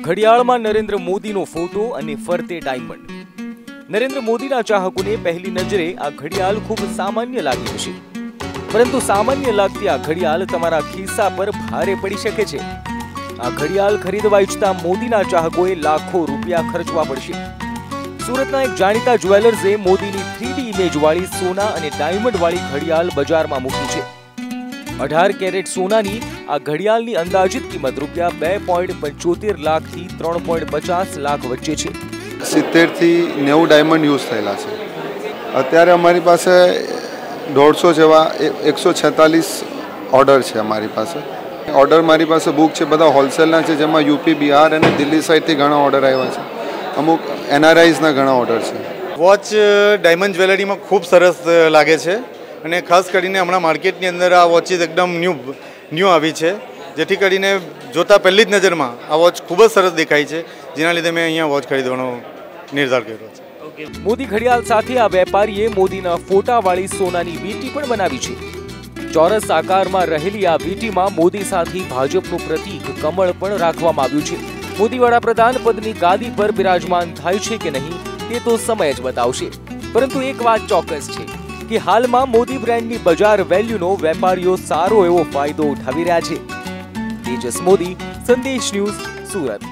ઘડિયાળમાં નરેન્દ્ર મોદીનો ફોટો અને ફરતે ડાયમંડ। નરેન્દ્ર મોદીના ચાહકોને પહેલી નજરે આ ઘડિયાળ ખૂબ સામાન્ય લાગી હશે, પરંતુ સામાન્ય લાગતી આ ઘડિયાળ તમારા ખિસ્સા પર ભારે પડી શકે છે। આ ઘડિયાળ ખરીદવા ઈચ્છતા મોદીના ચાહકોએ લાખો રૂપિયા ખર્ચવા પડશે। સુરતના એક જાણીતા જ્વેલર્સે મોદીની 3D ઇમેજવાળી સોના અને ડાયમંડવાળી ઘડિયાળ બજારમાં મૂકી છે। 18 કેરેટ સોનાની આ ઘડિયાળની અંદાજિત કિંમત રૂપિયા 2.75 લાખથી 3.50 લાખ વચ્ચે છે। 70 થી 90 ડાયમંડ યુઝ થયેલા છે। અત્યારે અમારી પાસે 150 જેવા 146 ઓર્ડર છે અમારી પાસે। ઓર્ડર મારી પાસે બુક છે, બધા હોલસેલના છે, જેમાં યુપી, બિહાર અને દિલ્હી સાઈડથી ઘણા ઓર્ડર આવ્યા છે। અમુક એનઆરઆઈઝના ઘણા ઓર્ડર છે। વોચ ડાયમંડ જ્વેલરીમાં ખૂબ સરસ લાગે છે અને ખાસ કરીને હમણાં માર્કેટની અંદર આ વોચીસ એકદમ ન્યૂ આવી છે, જેથી કરીને જોતા પહેલી જ નજરમાં આ વોચ ખૂબ જ સરસ દેખાય છે, જેના લીધે મેં અહીંયા વોચ ખરીદવાનો નિર્ધાર કર્યો છે। મોદી ઘડિયાળ સાથે આ વેપારીએ મોદીના ફોટાવાળી સોનાની વીંટી પણ બનાવી છે। ચોરસ આકારમાં રહેલી આ વીંટીમાં મોદી સાથે ભાજપનું પ્રતીક કમળ પણ રાખવામાં આવ્યું છે। મોદી વડાપ્રધાન પદની ગાદી પર બિરાજમાન થાય છે કે નહીં તે તો સમય જ બતાવશે, પરંતુ એક વાત ચોક્કસ છે કે હાલમાં મોદી બ્રાન્ડની બજાર વેલ્યુનો વેપારીઓ સારો એવો ફાયદો ઉઠાવી રહ્યા છે। તેજસ મોદી, સંદેશ ન્યૂઝ, સુરત।